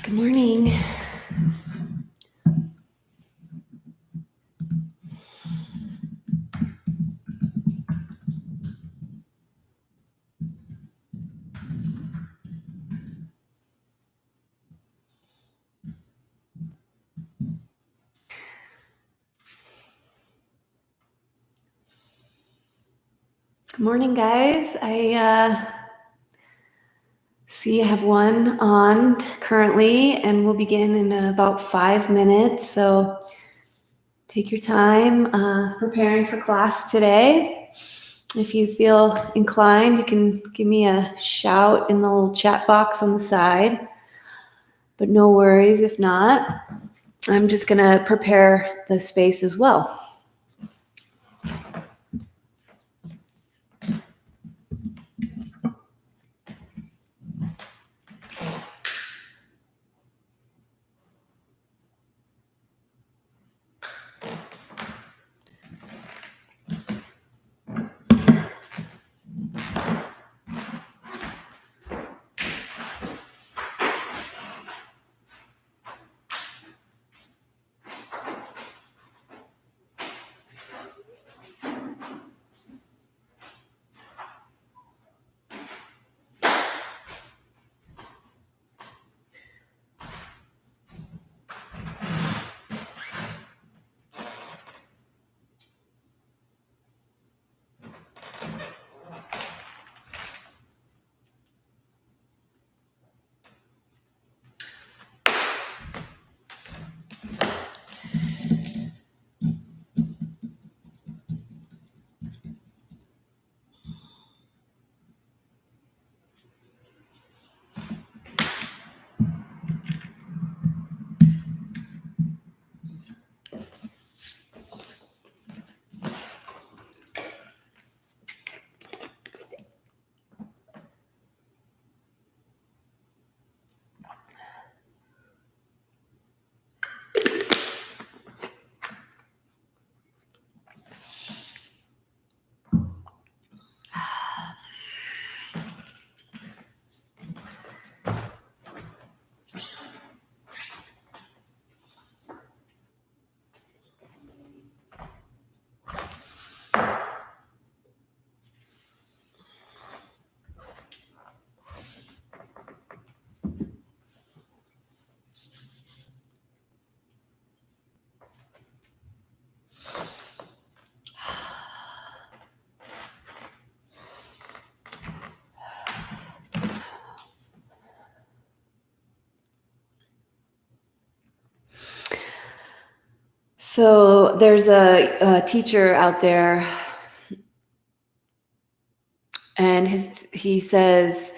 Good morning. Good morning, guys. I see I have one on currently, and we'll begin in about 5 minutes. So take your time preparing for class today. If you feel inclined, you can give me a shout in the little chat box on the side. But no worries if not. I'm just going to prepare the space as well. So there's a teacher out there, and he says,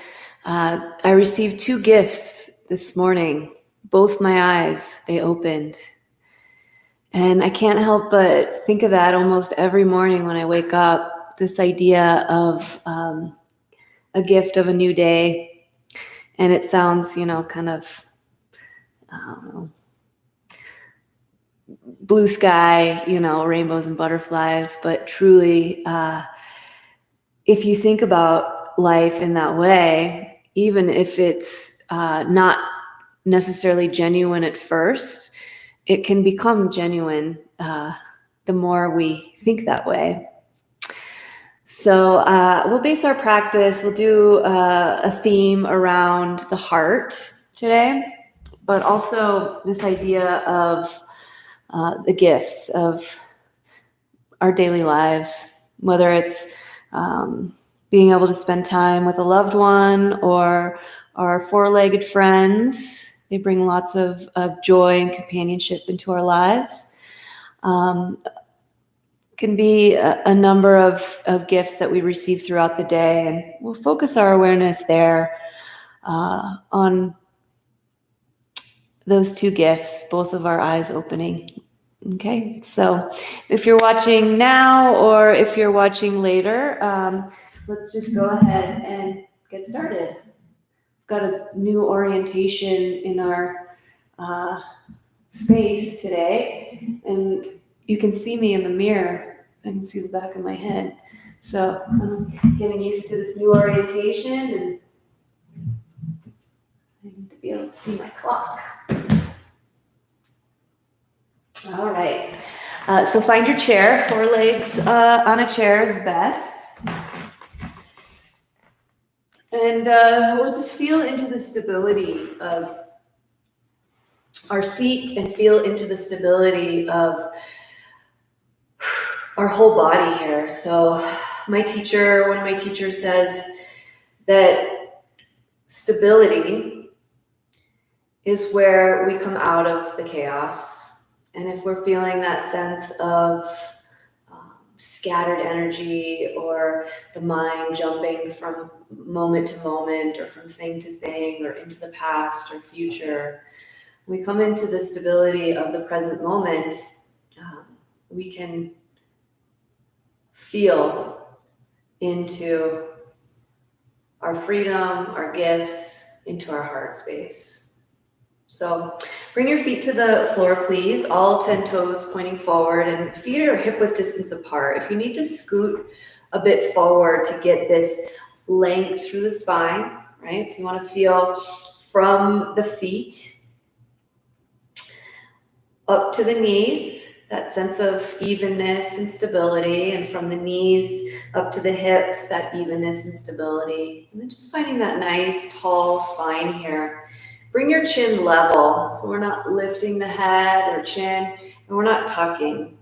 I received 2 gifts this morning. Both my eyes, they opened. And I can't help but think of that almost every morning when I wake up, this idea of a gift of a new day. And it sounds, kind of, I don't know, blue sky, rainbows and butterflies. But truly, if you think about life in that way, even if it's not necessarily genuine at first, it can become genuine the more we think that way. So we'll base our practice, we'll do a theme around the heart today, but also this idea of the gifts of our daily lives, whether it's being able to spend time with a loved one or our 4-legged friends. They bring lots of joy and companionship into our lives. Can be a number of gifts that we receive throughout the day, and we'll focus our awareness there on those 2 gifts, both of our eyes opening. Okay, so if you're watching now or if you're watching later, let's just go ahead and get started. We've got a new orientation in our space today, and you can see me in the mirror. I can see the back of my head. So I'm getting used to this new orientation, and I need to be able see my clock. All right. So find your chair. 4 legs on a chair is best. And we'll just feel into the stability of our seat and feel into the stability of our whole body here. So one of my teachers says that stability is where we come out of the chaos. And if we're feeling that sense of scattered energy or the mind jumping from moment to moment or from thing to thing or into the past or future, we come into the stability of the present moment, we can feel into our freedom, our gifts, into our heart space. So bring your feet to the floor, please. All 10 toes pointing forward, and feet are hip-width distance apart. If you need to scoot a bit forward to get this length through the spine, right? So you want to feel from the feet up to the knees, that sense of evenness and stability, and from the knees up to the hips, that evenness and stability. And then just finding that nice tall spine here. Bring your chin level, so we're not lifting the head or chin, and we're not tucking.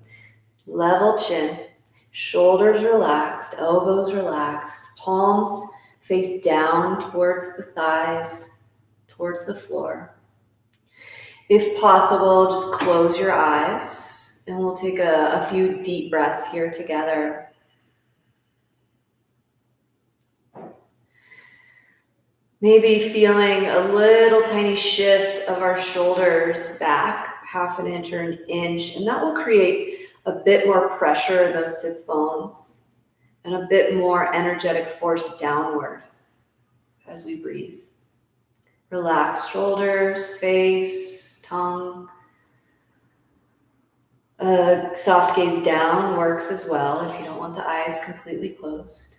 Level chin, shoulders relaxed, elbows relaxed, palms face down towards the thighs, towards the floor. If possible, just close your eyes, and we'll take a few deep breaths here together. Maybe feeling a little tiny shift of our shoulders back, 1/2 inch or an inch, and that will create a bit more pressure in those sits bones and a bit more energetic force downward as we breathe. Relax shoulders, face, tongue. A soft gaze down works as well if you don't want the eyes completely closed.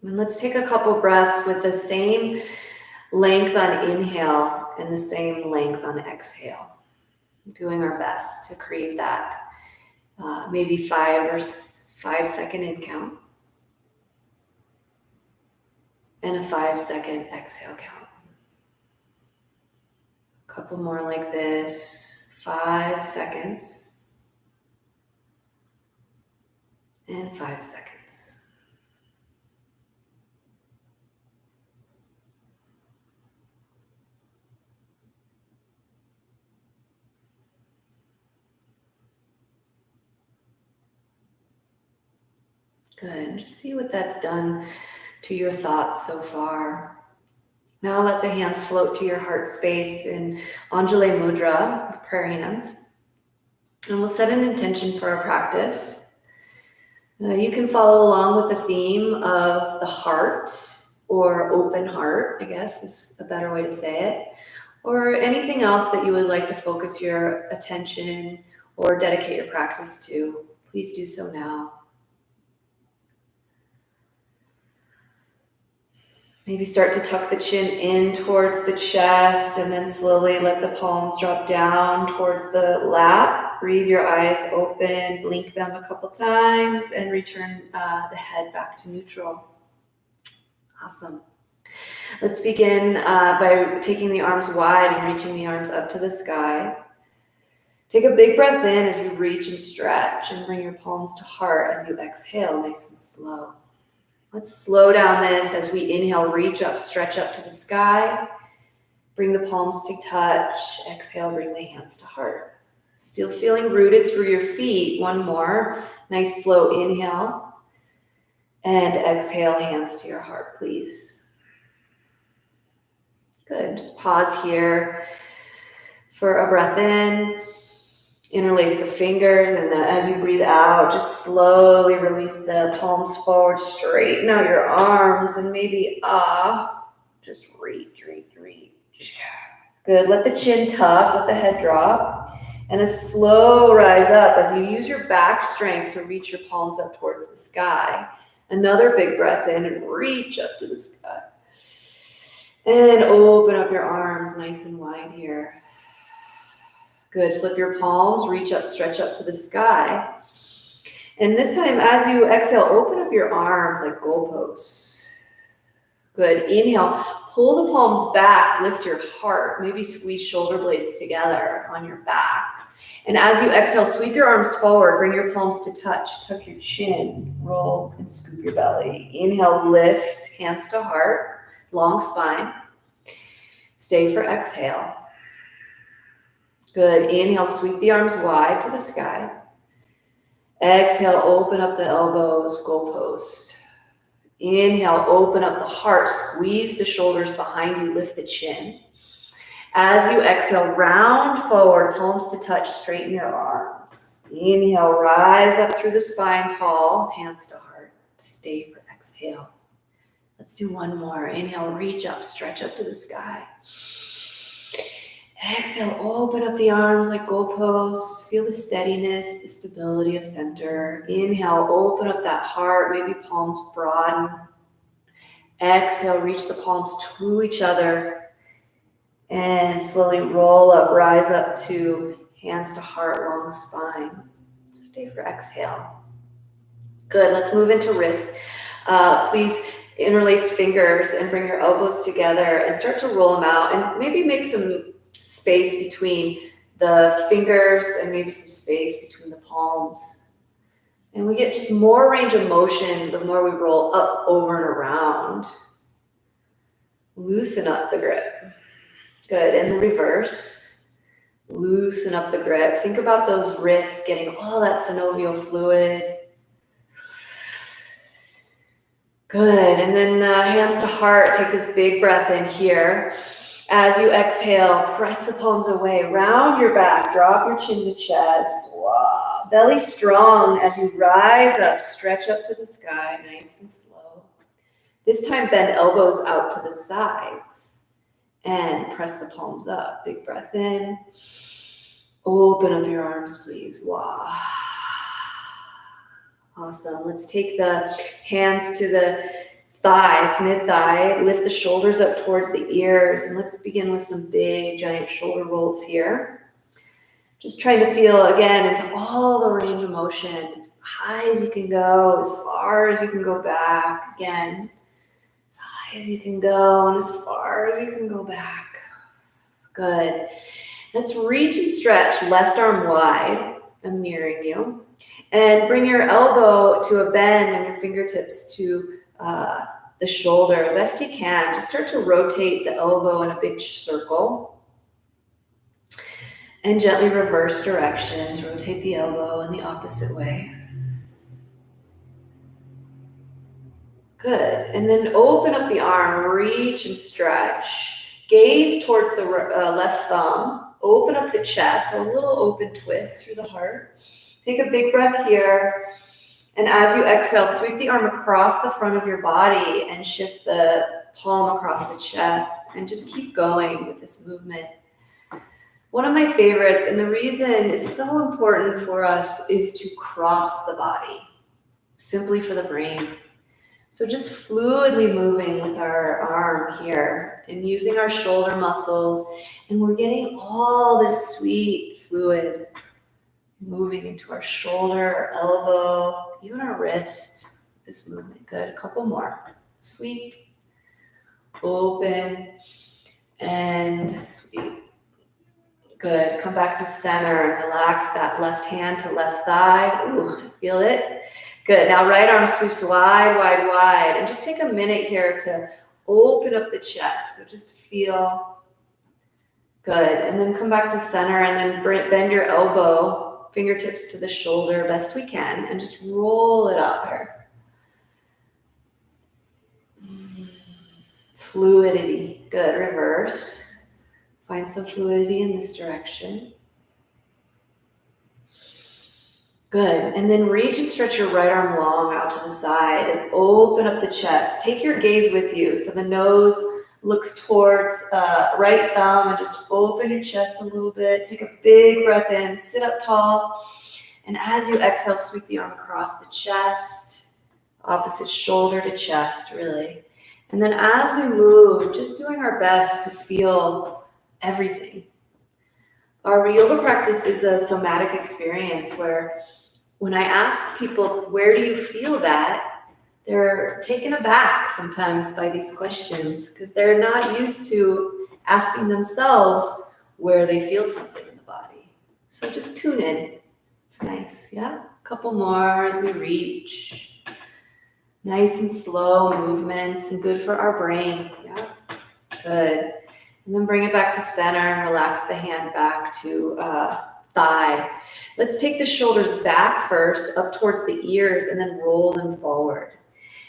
And let's take a couple breaths with the same length on inhale and the same length on exhale. Doing our best to create that maybe 5-second in count and a 5-second exhale count. A couple more like this, 5 seconds and 5 seconds. Good. Just see what that's done to your thoughts so far. Now let the hands float to your heart space in Anjali Mudra, prayer hands. And we'll set an intention for our practice. You can follow along with the theme of the heart, or open heart, I guess is a better way to say it, or anything else that you would like to focus your attention or dedicate your practice to. Please do so now. Maybe start to tuck the chin in towards the chest and then slowly let the palms drop down towards the lap. Breathe your eyes open, blink them a couple times, and return the head back to neutral. Awesome. Let's begin by taking the arms wide and reaching the arms up to the sky. Take a big breath in as you reach and stretch, and bring your palms to heart as you exhale, nice and slow. Let's slow down this as we inhale, reach up, stretch up to the sky. Bring the palms to touch. Exhale, bring the hands to heart. Still feeling rooted through your feet. One more. Nice slow inhale. And exhale, hands to your heart, please. Good. Just pause here for a breath in. Interlace the fingers, and as you breathe out, just slowly release the palms forward, straighten out your arms, and maybe just reach. Good, let the chin tuck, let the head drop, and a slow rise up as you use your back strength to reach your palms up towards the sky. Another big breath in and reach up to the sky. And open up your arms nice and wide here. Good. Flip your palms, reach up, stretch up to the sky. And this time, as you exhale, open up your arms like goalposts. Good. Inhale, pull the palms back, lift your heart, maybe squeeze shoulder blades together on your back. And as you exhale, sweep your arms forward, bring your palms to touch, tuck your chin, roll and scoop your belly. Inhale, lift, hands to heart, long spine. Stay for exhale. Good. Inhale, sweep the arms wide to the sky. Exhale, open up the elbows, goalpost. Inhale, open up the heart, squeeze the shoulders behind you, lift the chin. As you exhale, round forward, palms to touch, straighten your arms. Inhale, rise up through the spine, tall, hands to heart. Stay for exhale. Let's do one more. Inhale, reach up, stretch up to the sky. Exhale, open up the arms like goalposts. Feel the steadiness, the stability of center. Inhale, open up that heart, maybe palms broaden. Exhale, reach the palms to each other. And slowly roll up, rise up to hands to heart, long spine. Stay for exhale. Good, let's move into wrists. Please interlace fingers and bring your elbows together and start to roll them out and maybe make some space between the fingers and maybe some space between the palms. And we get just more range of motion the more we roll up, over, and around. Loosen up the grip. Good, and the reverse. Loosen up the grip. Think about those wrists getting all that synovial fluid. Good, and then hands to heart. Take this big breath in here. As you exhale, press the palms away, round your back, drop your chin to chest. Wow. Belly strong as you rise up, stretch up to the sky, nice and slow. This time, bend elbows out to the sides and press the palms up. Big breath in. Open up your arms, please. Wow. Awesome. Let's take the hands to the thighs, mid-thigh, lift the shoulders up towards the ears, and let's begin with some big, giant shoulder rolls here. Just trying to feel, again, into all the range of motion, as high as you can go, as far as you can go back. Again, as high as you can go, and as far as you can go back. Good. Let's reach and stretch, left arm wide. I'm mirroring you. And bring your elbow to a bend and your fingertips to the shoulder, best you can. Just start to rotate the elbow in a big circle. And gently reverse directions. Rotate the elbow in the opposite way. Good. And then open up the arm, reach and stretch. Gaze towards the left thumb. Open up the chest, so a little open twist through the heart. Take a big breath here. And as you exhale, sweep the arm across the front of your body and shift the palm across the chest. And just keep going with this movement. One of my favorites, and the reason is so important for us, is to cross the body, simply for the brain. So just fluidly moving with our arm here and using our shoulder muscles. And we're getting all this sweet fluid moving into our shoulder, our elbow, even our wrist. This movement. Good. A couple more. Sweep, open, and sweep. Good. Come back to center and relax that left hand to left thigh. Ooh, I feel it. Good. Now right arm sweeps wide, wide, wide. And just take a minute here to open up the chest. So just feel good. And then come back to center and then bend your elbow, fingertips to the shoulder best we can, and just roll it up here. Fluidity. Good. Reverse. Find some fluidity in this direction. Good. And then reach and stretch your right arm long out to the side and open up the chest. Take your gaze with you. So the nose looks towards right thumb, and just open your chest a little bit. Take a big breath in, sit up tall. And as you exhale, sweep the arm across the chest, opposite shoulder to chest, really. And then as we move, just doing our best to feel everything. Our yoga practice is a somatic experience where when I ask people, where do you feel that? They're taken aback sometimes by these questions because they're not used to asking themselves where they feel something in the body. So just tune in. It's nice, yeah? A couple more as we reach. Nice and slow movements and good for our brain, yeah? Good. And then bring it back to center and relax the hand back to thigh. Let's take the shoulders back first, up towards the ears, and then roll them forward.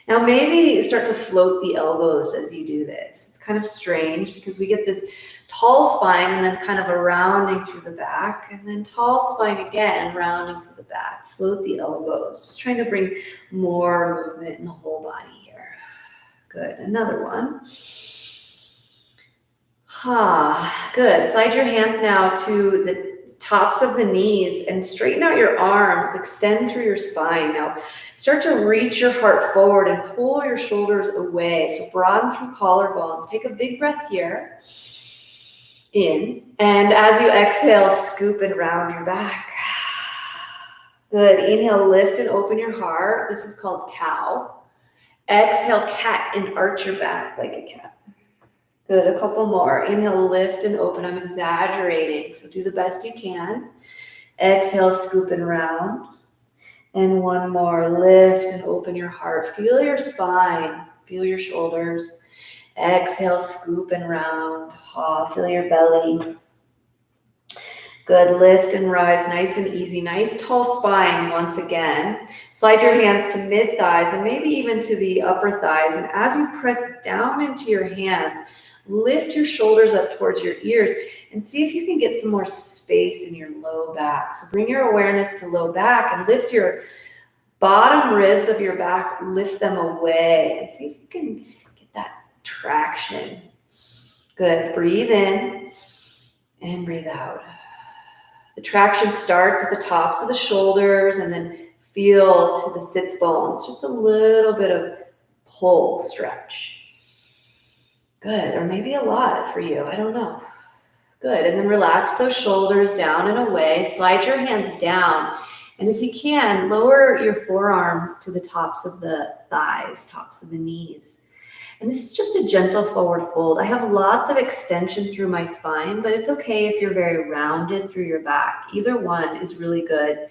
Now maybe start to float the elbows as you do this. It's kind of strange because we get this tall spine and then kind of a rounding through the back, and then tall spine again, rounding through the back. Float the elbows. Just trying to bring more movement in the whole body here. Good. Another one. Good. Slide your hands now to the tops of the knees and straighten out your arms. Extend through your spine. Now start to reach your heart forward and pull your shoulders away. So broaden through collarbones. Take a big breath here. In. And as you exhale, scoop and round your back. Good. Inhale, lift and open your heart. This is called cow. Exhale, cat, and arch your back like a cat. Good, a couple more. Inhale, lift and open. I'm exaggerating, so do the best you can. Exhale, scoop and round. And one more, lift and open your heart. Feel your spine, feel your shoulders. Exhale, scoop and round. Feel your belly. Good, lift and rise, nice and easy. Nice tall spine once again. Slide your hands to mid-thighs and maybe even to the upper thighs. And as you press down into your hands, lift your shoulders up towards your ears and see if you can get some more space in your low back. So bring your awareness to low back and lift your bottom ribs of your back, lift them away and see if you can get that traction. Good, breathe in and breathe out. The traction starts at the tops of the shoulders and then feel to the sits bones, just a little bit of pull, stretch. Good, or maybe a lot for you, I don't know. Good, and then relax those shoulders down and away. Slide your hands down, and if you can, lower your forearms to the tops of the thighs, tops of the knees. And this is just a gentle forward fold. I have lots of extension through my spine, but it's okay if you're very rounded through your back. Either one is really good.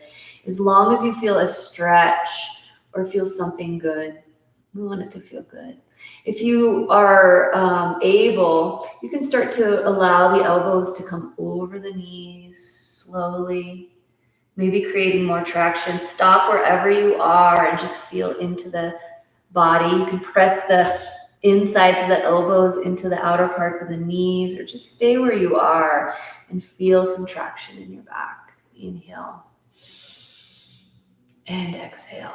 As long as you feel a stretch or feel something good, we want it to feel good. If you are able, you can start to allow the elbows to come over the knees slowly, maybe creating more traction. Stop wherever you are and just feel into the body. You can press the insides of the elbows into the outer parts of the knees, or just stay where you are and feel some traction in your back. Inhale and exhale.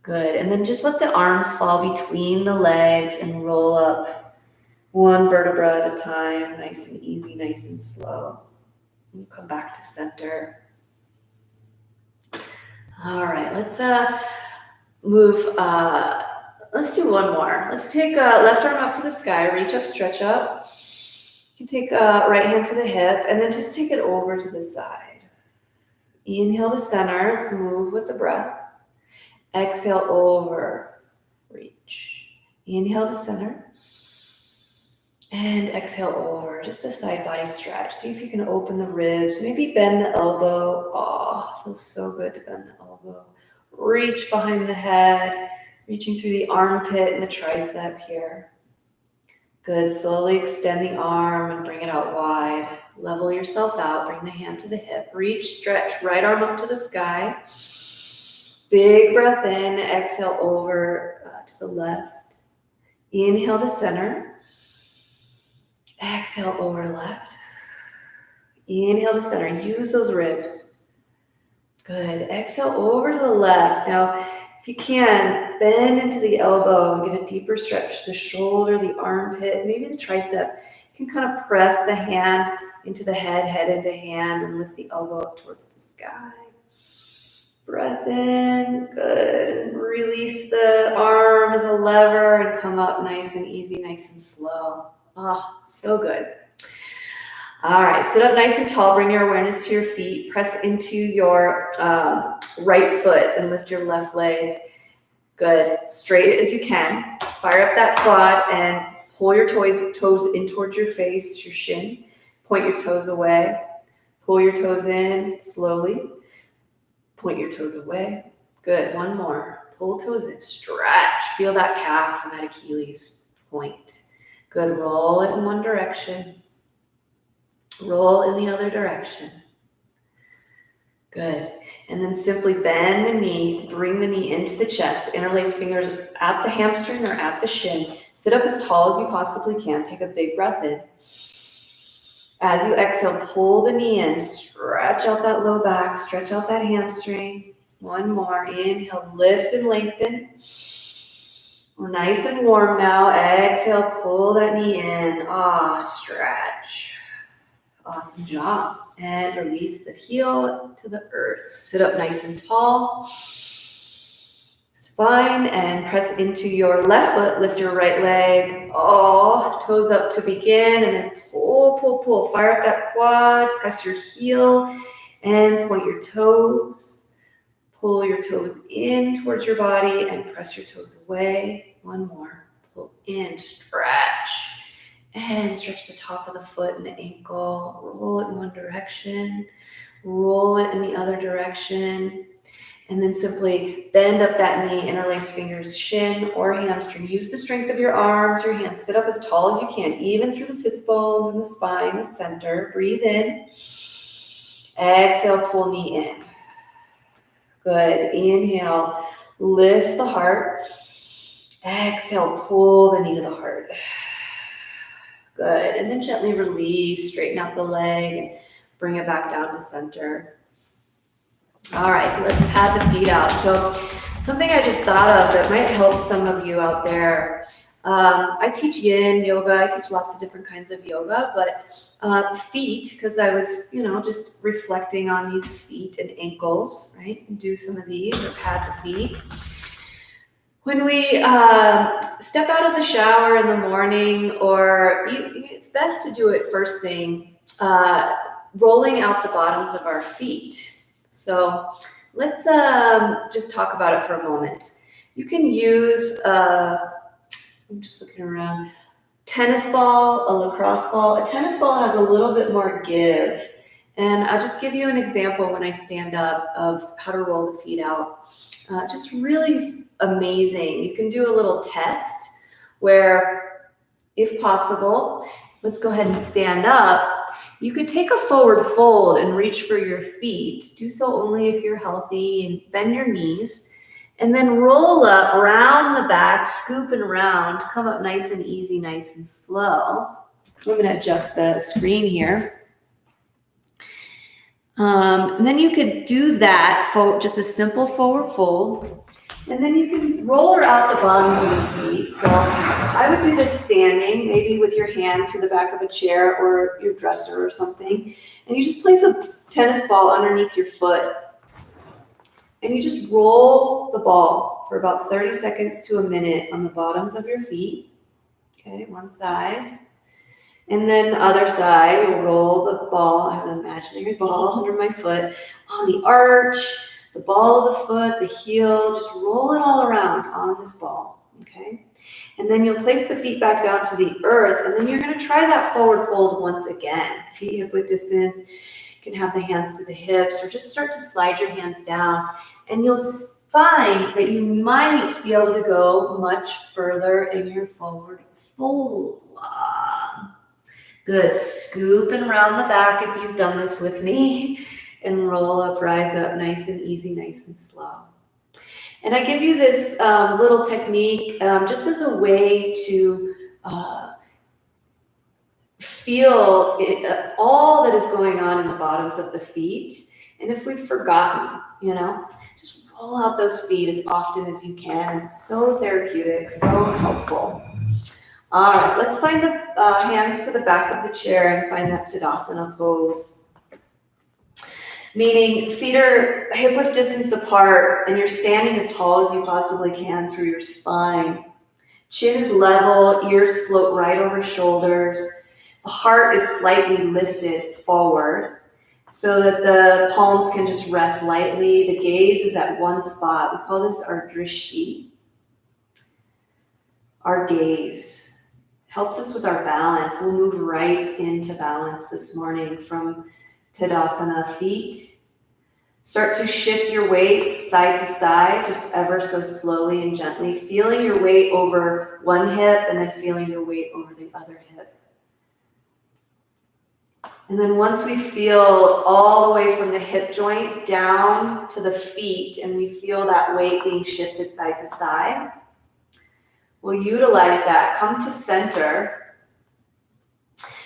Good. And then just let the arms fall between the legs and roll up one vertebra at a time. Nice and easy, nice and slow. And come back to center. All right, let's move. Let's do one more. Let's take left arm up to the sky, reach up, stretch up. You can take right hand to the hip and then just take it over to the side. Inhale to center. Let's move with the breath. Exhale over, reach. Inhale to center. And exhale over, just a side body stretch. See if you can open the ribs, maybe bend the elbow. Oh, feels so good to bend the elbow. Reach behind the head, reaching through the armpit and the tricep here. Good, slowly extend the arm and bring it out wide. Level yourself out, bring the hand to the hip. Reach, stretch, right arm up to the sky. Big breath in, exhale over to the left. Inhale to center. Exhale over to left. Inhale to center. Use those ribs. Good. Exhale over to the left. Now, if you can, bend into the elbow and get a deeper stretch to the shoulder, the armpit, maybe the tricep. You can kind of press the hand into the head, head into hand, and lift the elbow up towards the sky. Breath in, good. And release the arm as a lever and come up nice and easy, nice and slow. Ah, so good. All right, sit up nice and tall. Bring your awareness to your feet. Press into your right foot and lift your left leg. Good. Straight as you can. Fire up that quad and pull your toes in towards your face, your shin. Point your toes away. Pull your toes in slowly. Point your toes away. Good. One more. Pull toes in. Stretch. Feel that calf and that Achilles point. Good. Roll it in one direction. Roll in the other direction. Good. And then simply bend the knee, bring the knee into the chest, interlace fingers at the hamstring or at the shin. Sit up as tall as you possibly can. Take a big breath in. As you exhale, pull the knee in, stretch out that low back, stretch out that hamstring. One more. Inhale, lift and lengthen. We're nice and warm now. Exhale, pull that knee in. Stretch. Awesome job. And release the heel to the earth. Sit up nice and tall. Spine and press into your left foot. Lift your right leg. Toes up to begin. And then pull, pull, pull. Fire up that quad. Press your heel and point your toes. Pull your toes in towards your body and press your toes away. One more. Pull in. Stretch. And stretch the top of the foot and the ankle. Roll it in one direction. Roll it in the other direction. And then simply bend up that knee, interlace fingers, shin or hamstring. Use the strength of your arms, your hands. Sit up as tall as you can, even through the sits bones and the spine, the center. Breathe in. Exhale, pull knee in. Good. Inhale, lift the heart. Exhale, pull the knee to the heart. Good. And then gently release, straighten out the leg, and bring it back down to center. All right, let's pad the feet out. So something I just thought of that might help some of you out there. I teach yin yoga. I teach lots of different kinds of yoga, but feet, because I was, just reflecting on these feet and ankles, right? And do some of these or pad the feet. When we step out of the shower in the morning, or it's best to do it first thing, rolling out the bottoms of our feet. So let's just talk about it for a moment. You can use, I'm just looking around, tennis ball, a lacrosse ball. A tennis ball has a little bit more give. And I'll just give you an example when I stand up of how to roll the feet out. Just really amazing. You can do a little test where, if possible, let's go ahead and stand up. You could take a forward fold and reach for your feet. Do so only if you're healthy, and bend your knees. And then roll up, round the back, scoop and round. Come up nice and easy, nice and slow. I'm going to adjust the screen here. And then you could do that for just a simple forward fold. And then you can roll out the bottoms of the feet. So I would do this standing, maybe with your hand to the back of a chair or your dresser or something. And you just place a tennis ball underneath your foot. And you just roll the ball for about 30 seconds to a minute on the bottoms of your feet. Okay, one side. And then the other side, you'll roll the ball. I have an imaginary ball under my foot on the arch, the ball of the foot, the heel. Just roll it all around on this ball, okay? And then you'll place the feet back down to the earth, and then you're going to try that forward fold once again. Feet hip width distance. You can have the hands to the hips, or just start to slide your hands down, and you'll find that you might be able to go much further in your forward fold. Good. Scoop and round the back if you've done this with me, and roll up, rise up, nice and easy, nice and slow. And I give you this little technique just as a way to feel all that is going on in the bottoms of the feet. And if we've forgotten, just roll out those feet as often as you can. So therapeutic, so helpful. All right, let's find the hands to the back of the chair and find that Tadasana pose. meaning feet are hip width distance apart and you're standing as tall as you possibly can through your spine. Chin is level, ears float right over shoulders. The heart is slightly lifted forward so that the palms can just rest lightly. The gaze is at one spot. We call this our drishti. Our gaze helps us with our balance. We'll move right into balance this morning from Tadasana. Feet. Start to shift your weight side to side, just ever so slowly and gently, feeling your weight over one hip and then feeling your weight over the other hip. And then once we feel all the way from the hip joint down to the feet and we feel that weight being shifted side to side, we'll utilize that. Come to center.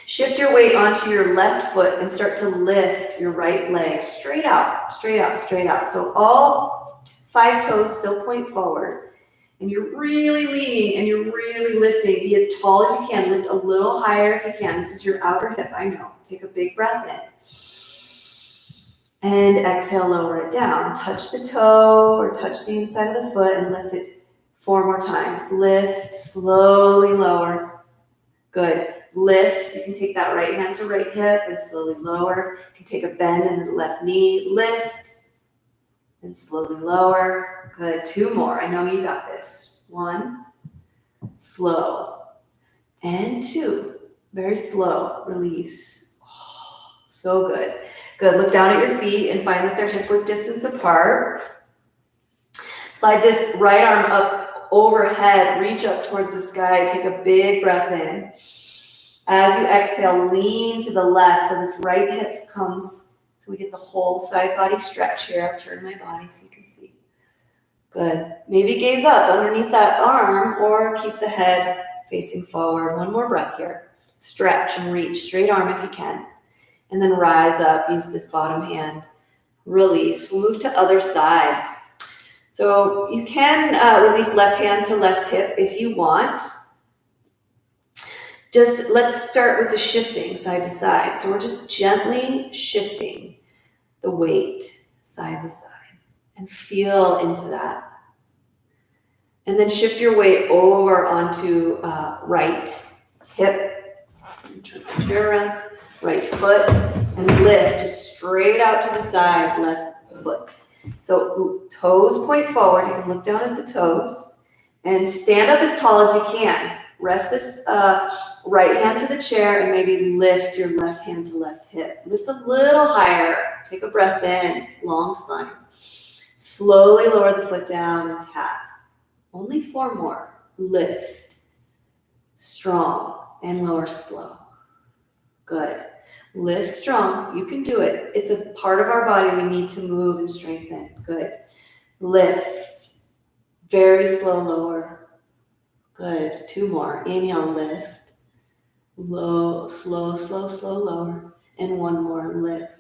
Shift your weight onto your left foot and start to lift your right leg straight out, straight out, straight out. So all 5 toes still point forward. And you're really leaning and you're really lifting. Be as tall as you can. Lift a little higher if you can. This is your outer hip, I know. Take a big breath in. And exhale, lower it down. Touch the toe or touch the inside of the foot and lift it 4 more times. Lift, slowly lower. Good. Lift. You can take that right hand to right hip and slowly lower. You can take a bend in the left knee. Lift and slowly lower. Good. 2 more. I know you got this. 1. Slow. And 2. Very slow. Release. Oh, so good. Good. Look down at your feet and find that they're hip width distance apart. Slide this right arm up overhead. Reach up towards the sky. Take a big breath in. As you exhale, lean to the left so this right hip comes, so we get the whole side body stretch here. I'll turn my body so you can see. Good. Maybe gaze up underneath that arm or keep the head facing forward. 1 more breath here. Stretch and reach. Straight arm if you can. And then rise up. Use this bottom hand. Release. We'll move to other side. So you can release left hand to left hip if you want. Just let's start with the shifting side to side. So we're just gently shifting the weight side to side and feel into that. And then shift your weight over onto right hip. Turn the chair around. Right foot and lift just straight out to the side, left foot. So toes point forward. You can look down at the toes and stand up as tall as you can. Rest this right hand to the chair and maybe lift your left hand to left hip. Lift a little higher. Take a breath in, long spine. Slowly lower the foot down and tap. Only 4 more. Lift. Strong and lower slow. Good. Lift strong. You can do it. It's a part of our body we need to move and strengthen. Good. Lift. Very slow lower. Good. 2 more. Inhale, lift. Low, slow, slow, slow, lower. And 1 more, lift.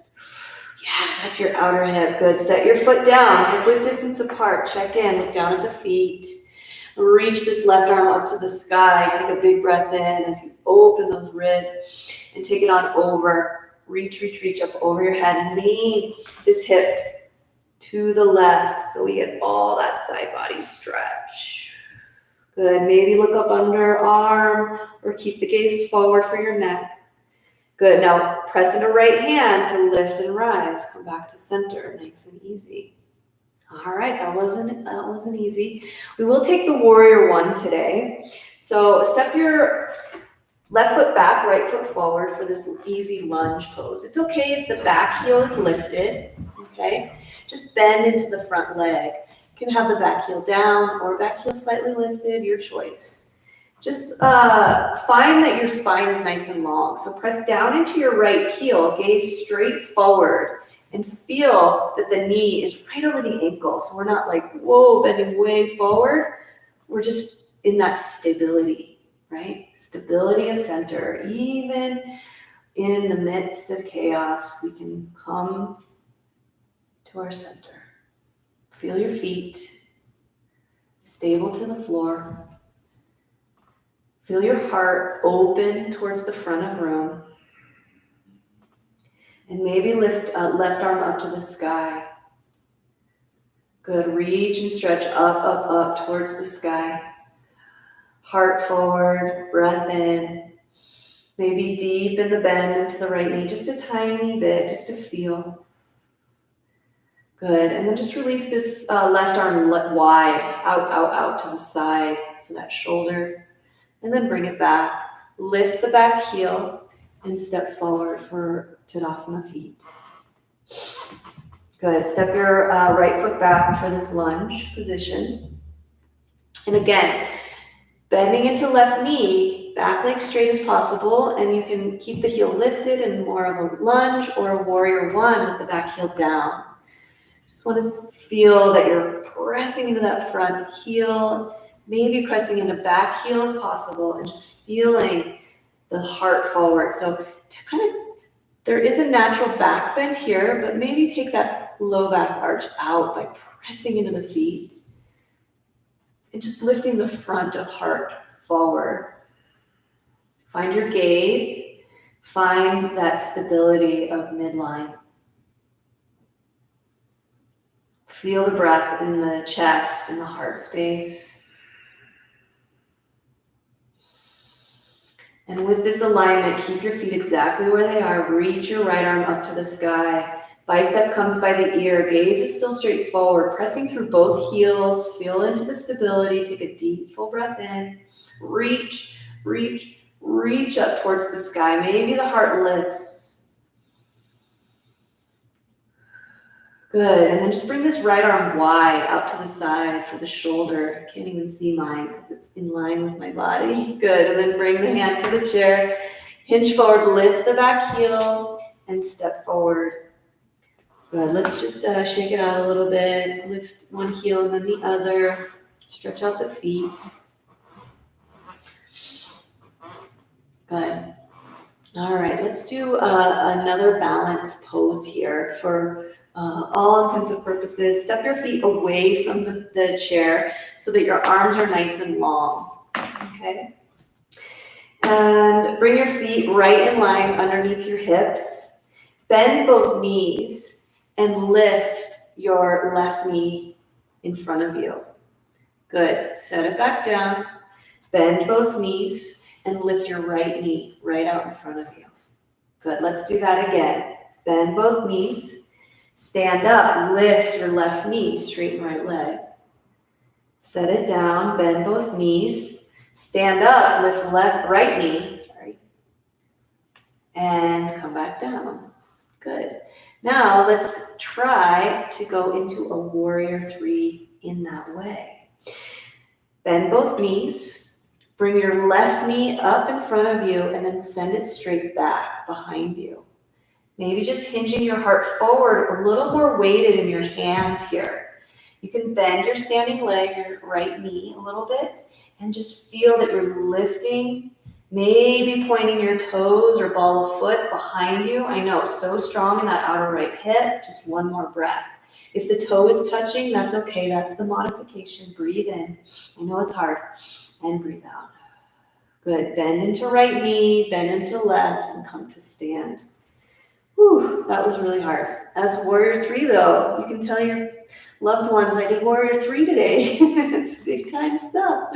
Yeah, that's your outer hip. Good. Set your foot down. Hip width distance apart. Check in. Look down at the feet. Reach this left arm up to the sky. Take a big breath in as you open those ribs and take it on over. Reach, reach, reach up over your head. Lean this hip to the left so we get all that side body stretch. Good. Maybe look up under arm or keep the gaze forward for your neck. Good. Now press into right hand to lift and rise. Come back to center. Nice and easy. All right. That wasn't easy. We will take the warrior 1 today. So step your left foot back, right foot forward for this easy lunge pose. It's okay if the back heel is lifted. Okay. Just bend into the front leg. You can have the back heel down or back heel slightly lifted, your choice. Just find that your spine is nice and long. So press down into your right heel, gaze straight forward, and feel that the knee is right over the ankle. So we're not like, whoa, bending way forward. We're just in that stability, right? Stability of center. Even in the midst of chaos, we can come to our center. Feel your feet stable to the floor. Feel your heart open towards the front of room. And maybe lift left arm up to the sky. Good, reach and stretch up, up, up towards the sky. Heart forward, breath in. Maybe deep in the bend into the right knee, just a tiny bit, just to feel. Good, and then just release this left arm wide, out, out, out to the side for that shoulder. And then bring it back. Lift the back heel and step forward for Tadasana feet. Good, step your right foot back for this lunge position. And again, bending into left knee, back leg straight as possible, and you can keep the heel lifted in more of a lunge or a warrior one with the back heel down. Just want to feel that you're pressing into that front heel, maybe pressing into back heel if possible, and just feeling the heart forward. So to kind of, there is a natural back bend here, but maybe take that low back arch out by pressing into the feet and just lifting the front of heart forward. Find your gaze, find that stability of midline. Feel the breath in the chest and the heart space. And with this alignment, keep your feet exactly where they are. Reach your right arm up to the sky. Bicep comes by the ear. Gaze is still straight forward. Pressing through both heels. Feel into the stability. Take a deep, full breath in. Reach, reach, reach up towards the sky. Maybe the heart lifts. Good, and then just bring this right arm wide out to the side for the shoulder. Can't even see mine because it's in line with my body. Good, and then bring the hand to the chair. Hinge forward, lift the back heel, and step forward. Good, let's just shake it out a little bit. Lift one heel and then the other. Stretch out the feet. Good. All right, let's do another balance pose here for all intents and purposes. Step your feet away from the chair so that your arms are nice and long, okay? And bring your feet right in line underneath your hips. Bend both knees and lift your left knee in front of you. Good, set it back down. Bend both knees and lift your right knee right out in front of you. Good, let's do that again. Bend both knees. Stand up, lift your left knee, straighten right leg. Set it down, bend both knees. Stand up, lift right knee, and come back down. Good. Now let's try to go into a warrior three in that way. Bend both knees, bring your left knee up in front of you, and then send it straight back behind you. Maybe just hinging your heart forward, a little more weighted in your hands here. You can bend your standing leg, your right knee a little bit, and just feel that you're lifting, maybe pointing your toes or ball of foot behind you. I know, so strong in that outer right hip. Just one more breath. If the toe is touching, that's okay. That's the modification. Breathe in. I know it's hard. And breathe out. Good. Bend into right knee, bend into left, and come to stand. Whew, that was really hard. As warrior three, though, you can tell your loved ones, I did warrior three today. It's big time stuff.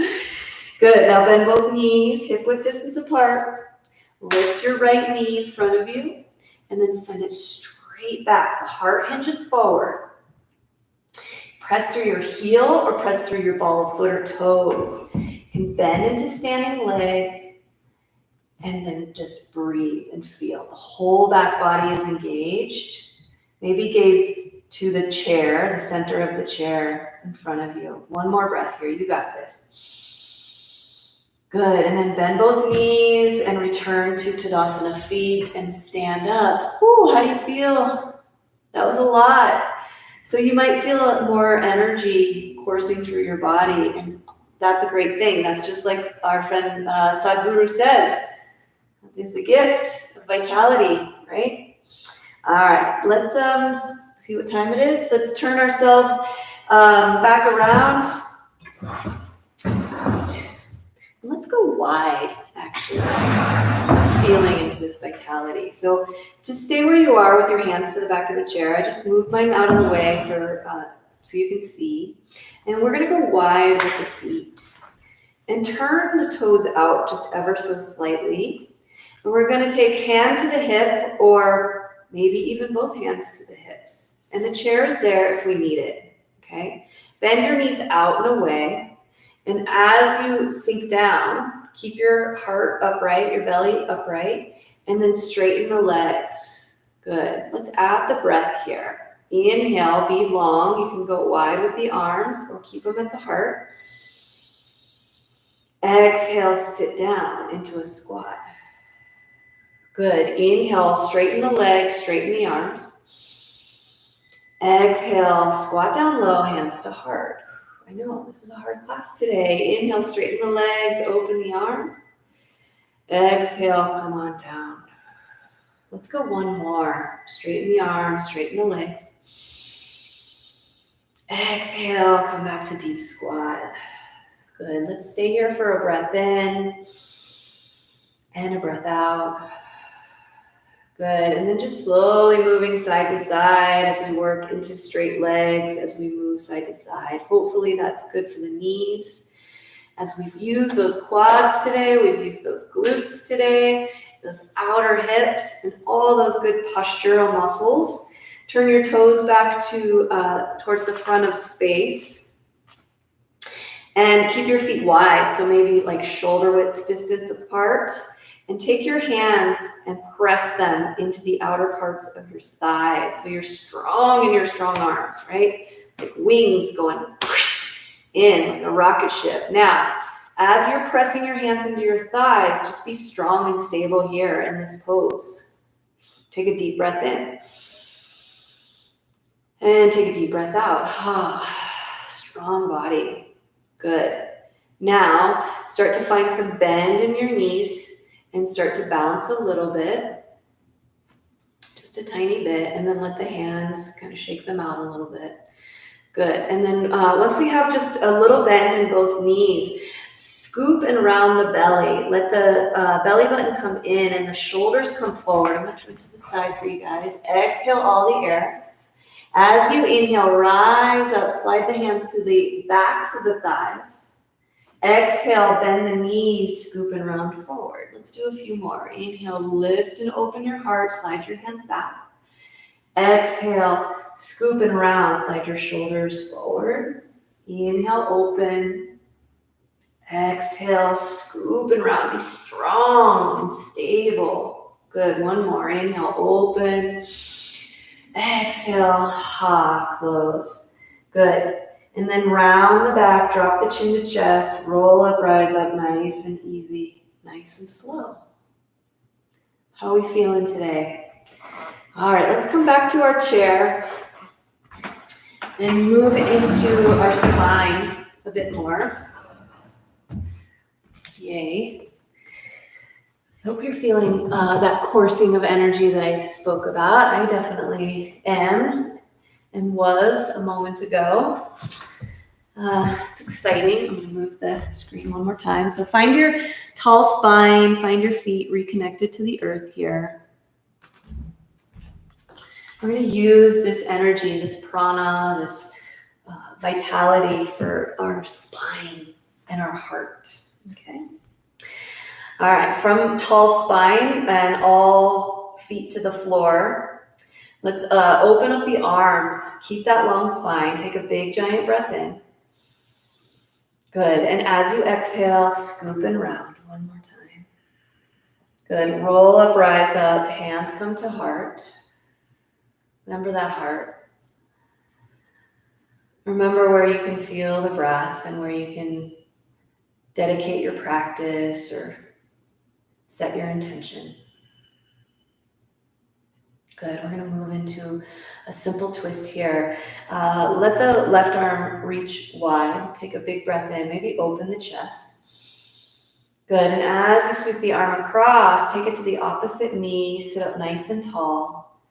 Good, now bend both knees, hip width distance apart. Lift your right knee in front of you, and then send it straight back. The heart hinges forward. Press through your heel or press through your ball of foot or toes. You can bend into standing leg, and then just breathe and feel. The whole back body is engaged. Maybe gaze to the chair, the center of the chair in front of you. One more breath here. You got this. Good. And then bend both knees and return to Tadasana feet and stand up. Whew, how do you feel? That was a lot. So you might feel more energy coursing through your body, and that's a great thing. That's just like our friend Sadhguru says. Is the gift of vitality, right? All right, let's see what time it is. Let's turn ourselves back around. Let's go wide, actually. feeling into this vitality. So just stay where you are with your hands to the back of the chair. I just moved mine out of the way so you can see. And we're gonna go wide with the feet and turn the toes out just ever so slightly. And we're gonna take hand to the hip, or maybe even both hands to the hips. And the chair is there if we need it, okay? Bend your knees out and away. And as you sink down, keep your heart upright, your belly upright, and then straighten the legs. Good. Let's add the breath here. Inhale, be long. You can go wide with the arms or keep them at the heart. Exhale, sit down into a squat. Good. Inhale, straighten the legs, straighten the arms. Exhale, squat down low, hands to heart. I know, this is a hard class today. Inhale, straighten the legs, open the arm. Exhale, come on down. Let's go one more. Straighten the arms, straighten the legs. Exhale, come back to deep squat. Good, let's stay here for a breath in and a breath out. Good, and then just slowly moving side to side as we work into straight legs, as we move side to side. Hopefully that's good for the knees. As we've used those quads today, we've used those glutes today, those outer hips, and all those good postural muscles. Turn your toes back to towards the front of space. And keep your feet wide, so maybe like shoulder width distance apart. And take your hands and press them into the outer parts of your thighs. So you're strong in your strong arms, right? Like wings going in like a rocket ship. Now, as you're pressing your hands into your thighs, just be strong and stable here in this pose. Take a deep breath in. And take a deep breath out. Strong body. Good. Now, start to find some bend in your knees and start to bounce a little bit, just a tiny bit, and then let the hands kind of shake them out a little bit. Good, and then once we have just a little bend in both knees, scoop and round the belly. Let the belly button come in and the shoulders come forward. I'm gonna turn to the side for you guys. Exhale all the air. As you inhale, rise up, slide the hands to the backs of the thighs. Exhale, bend the knees, scoop and round forward. Let's do a few more. Inhale, lift and open your heart, slide your hands back. Exhale, scoop and round, slide your shoulders forward. Inhale, open. Exhale, scoop and round. Be strong and stable. Good, one more. Inhale, open. Exhale, close. Good. And then round the back, drop the chin to chest, roll up, rise up, nice and easy, nice and slow. How are we feeling today? All right, let's come back to our chair and move into our spine a bit more. Yay. I hope you're feeling that coursing of energy that I spoke about. I definitely am and was a moment ago. It's exciting. I'm going to move the screen one more time. So find your tall spine, find your feet reconnected to the earth here. We're going to use this energy, this prana, this vitality for our spine and our heart. Okay. All right. From tall spine and all feet to the floor, let's open up the arms. Keep that long spine. Take a big giant breath in. Good, and as you exhale, scoop and round one more time. Good, roll up, rise up, hands come to heart. Remember that heart. Remember where you can feel the breath and where you can dedicate your practice or set your intention. Good, we're gonna move into a simple twist here. Let the left arm reach wide. Take a big breath in, maybe open the chest. Good, and as you sweep the arm across, take it to the opposite knee, sit up nice and tall,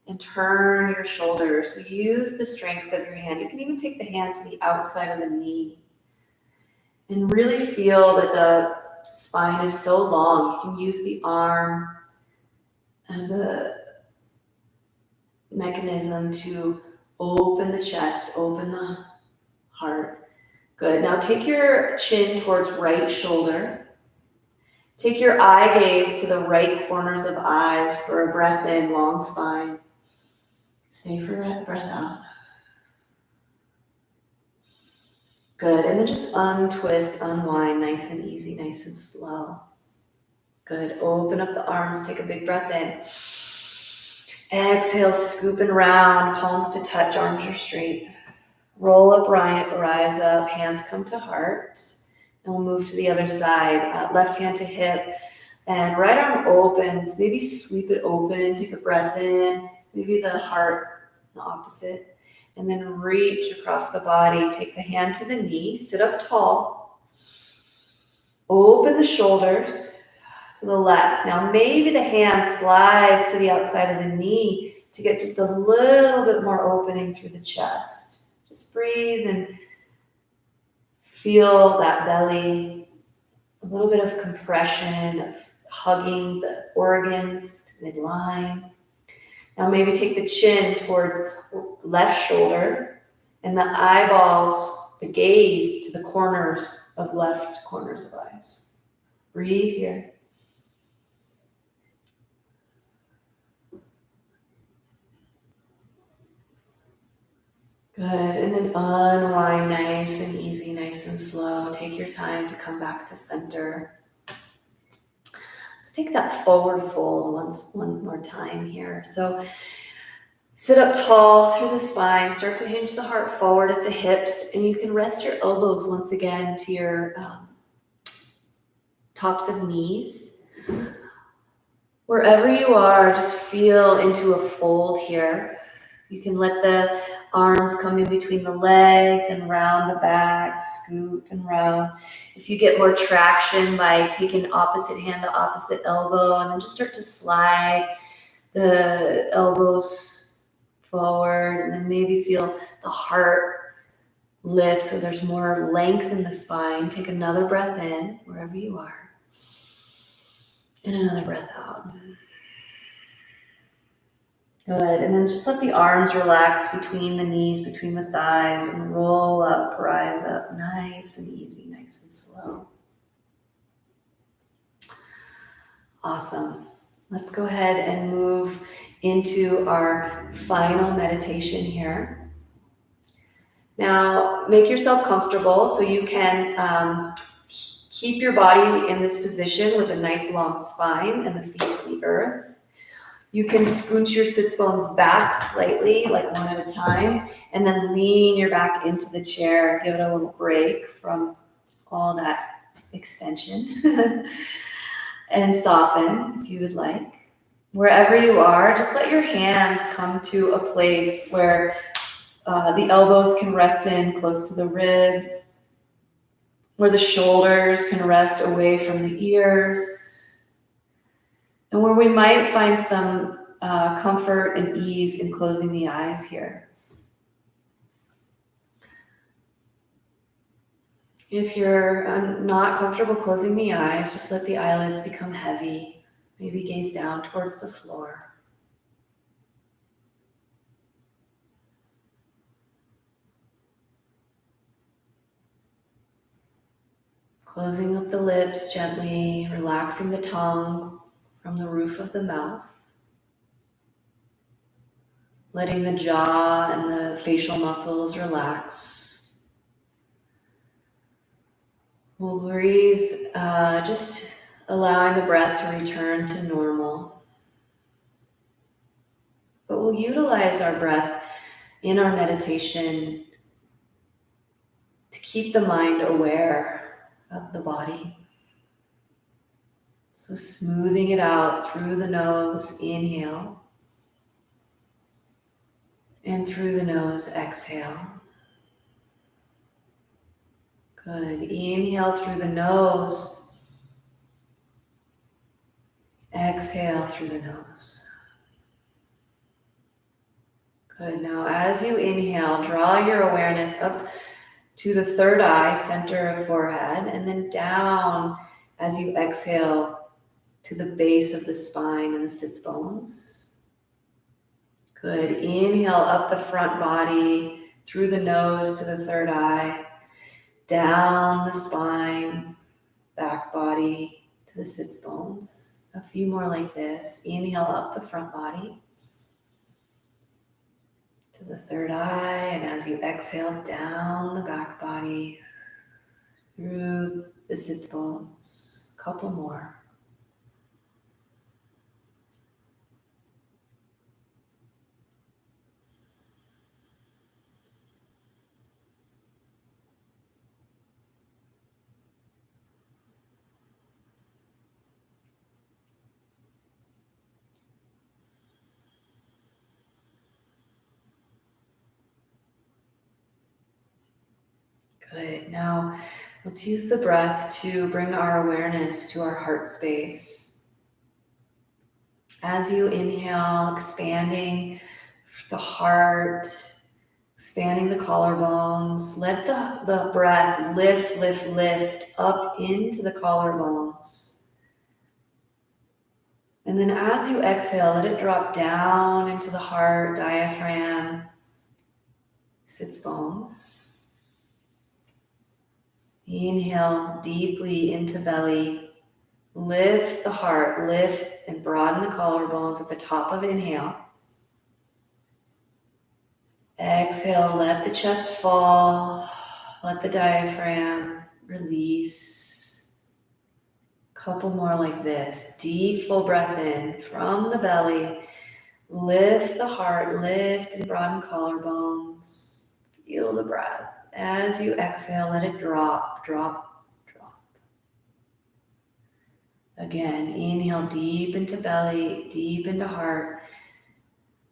and turn your shoulders. So use the strength of your hand. You can even take the hand to the outside of the knee. And really feel that the spine is so long. You can use the arm as a mechanism to open the chest, open the heart. Good. Now take your chin towards right shoulder. Take your eye gaze to the right corners of eyes for a breath in, long spine. Stay for a breath out. Good. And then just untwist, unwind, nice and easy, nice and slow. Good. Open up the arms. Take a big breath in. Exhale, scooping around, palms to touch, arms are straight. Roll up, rise up, hands come to heart. And we'll move to the other side. Left hand to hip. And right arm opens. Maybe sweep it open. Take a breath in. Maybe the heart, the opposite. And then reach across the body. Take the hand to the knee. Sit up tall. Open the shoulders to the left. Now maybe the hand slides to the outside of the knee to get just a little bit more opening through the chest. Just breathe and feel that belly, a little bit of compression, of hugging the organs to midline. Now maybe take the chin towards left shoulder and the eyeballs, the gaze to the corners of left corners of eyes. Breathe here. Good, and then unwind nice and easy, nice and slow. Take your time to come back to center. Let's take that forward fold one more time here. So sit up tall through the spine, start to hinge the heart forward at the hips, and you can rest your elbows once again to your tops of knees. Wherever you are, just feel into a fold here. You can let the arms come in between the legs and round the back, scoop and round. If you get more traction by taking opposite hand to opposite elbow, and then just start to slide the elbows forward, and then maybe feel the heart lift so there's more length in the spine. Take another breath in wherever you are, and another breath out. Good, and then just let the arms relax between the knees, between the thighs, and roll up, rise up, nice and easy, nice and slow. Awesome. Let's go ahead and move into our final meditation here. Now, make yourself comfortable so you can keep your body in this position with a nice long spine and the feet to the earth. You can scooch your sits bones back slightly, like one at a time, and then lean your back into the chair. Give it a little break from all that extension. And soften if you would like. Wherever you are, just let your hands come to a place where the elbows can rest in close to the ribs, where the shoulders can rest away from the ears, and where we might find some comfort and ease in closing the eyes here. If you're not comfortable closing the eyes, just let the eyelids become heavy. Maybe gaze down towards the floor. Closing up the lips gently, relaxing the tongue from the roof of the mouth. Letting the jaw and the facial muscles relax. We'll breathe, just allowing the breath to return to normal. But we'll utilize our breath in our meditation to keep the mind aware of the body. So smoothing it out through the nose, inhale. And through the nose, exhale. Good. Inhale through the nose. Exhale through the nose. Good. Now, as you inhale, draw your awareness up to the third eye, center of forehead, and then down As you exhale to the base of the spine and the sits bones. Good. Inhale up the front body, through the nose to the third eye, down the spine, back body to the sits bones. A few more like this. Inhale up the front body to the third eye, and as you exhale down the back body through the sits bones. Couple more. Good. Now, let's use the breath to bring our awareness to our heart space. As you inhale, expanding the heart, expanding the collarbones, let the breath lift up into the collarbones. And then as you exhale, let it drop down into the heart, diaphragm, sits bones. Inhale deeply into belly. Lift the heart, lift and broaden the collarbones at the top of inhale. Exhale, let the chest fall. Let the diaphragm release. Couple more like this. Deep full breath in from the belly. Lift the heart, lift and broaden collarbones. Feel the breath. As you exhale, let it drop, drop, drop. Again, inhale deep into belly, deep into heart.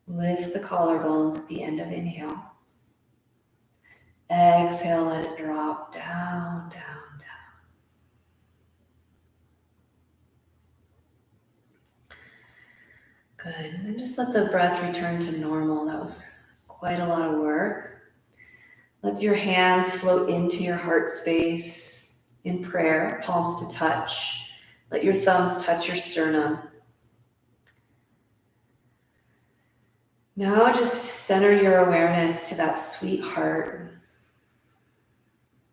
Lift the collarbones at the end of inhale. Exhale, let it drop down, down, down. Good. And then just let the breath return to normal. That was quite a lot of work. Let your hands float into your heart space in prayer, palms to touch. Let your thumbs touch your sternum. Now just center your awareness to that sweet heart.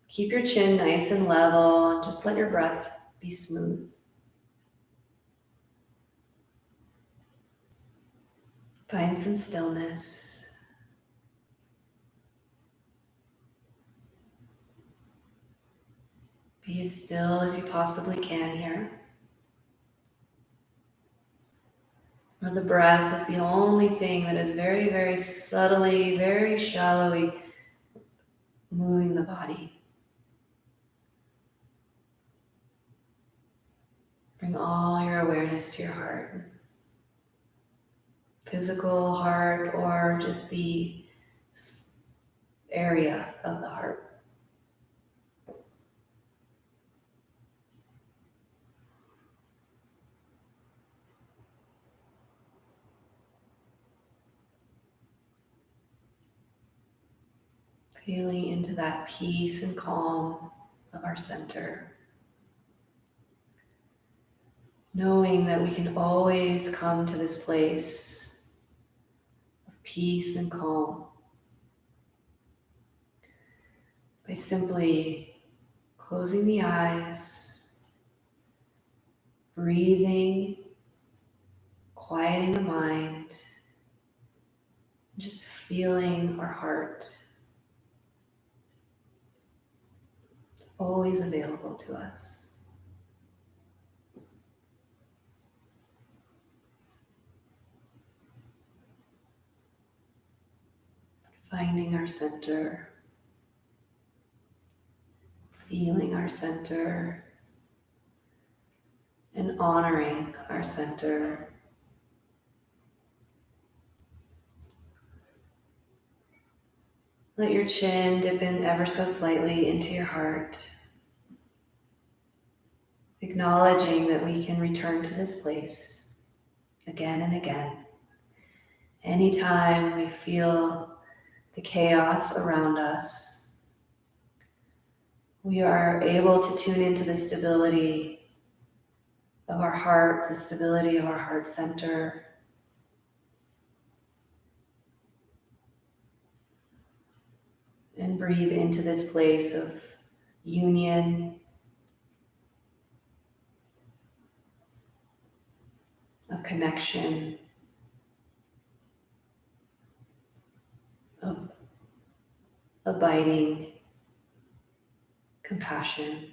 Keep your chin nice and level and just let your breath be smooth. Find some stillness. Be as still as you possibly can here. Where the breath is the only thing that is very, very subtly, very shallowly moving the body. Bring all your awareness to your heart. Physical heart or just the area of the heart. Feeling into that peace and calm of our center. Knowing that we can always come to this place of peace and calm by simply closing the eyes, breathing, quieting the mind, just feeling our heart always available to us. Finding our center, feeling our center, and honoring our center. Let your chin dip in ever so slightly into your heart, acknowledging that we can return to this place again and again. Anytime we feel the chaos around us, we are able to tune into the stability of our heart, the stability of our heart center. And breathe into this place of union, of connection, of abiding compassion.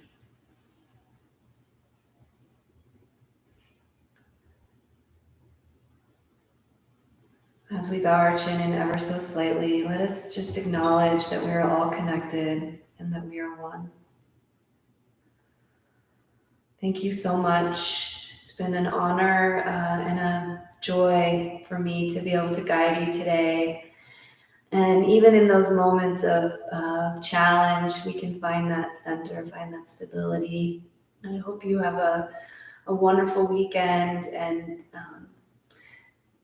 As we bow our chin in ever so slightly, let us just acknowledge that we are all connected and that we are one. Thank you so much. It's been an honor and a joy for me to be able to guide you today. And even in those moments of challenge, we can find that center, find that stability. And I hope you have a wonderful weekend, and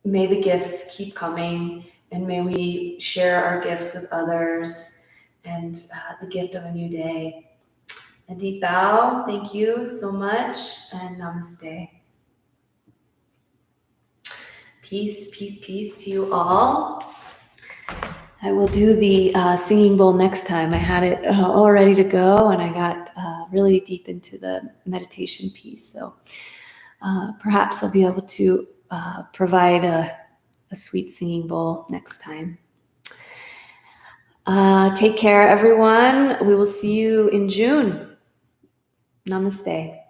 may the gifts keep coming, and may we share our gifts with others, and the gift of a new day. A deep bow. Thank you so much, and namaste. Peace, peace, peace to you all. I will do the singing bowl next time. I had it all ready to go, and I got really deep into the meditation piece. So perhaps I'll be able to provide a sweet singing bowl next time. Take care, everyone. We will see you in June. Namaste.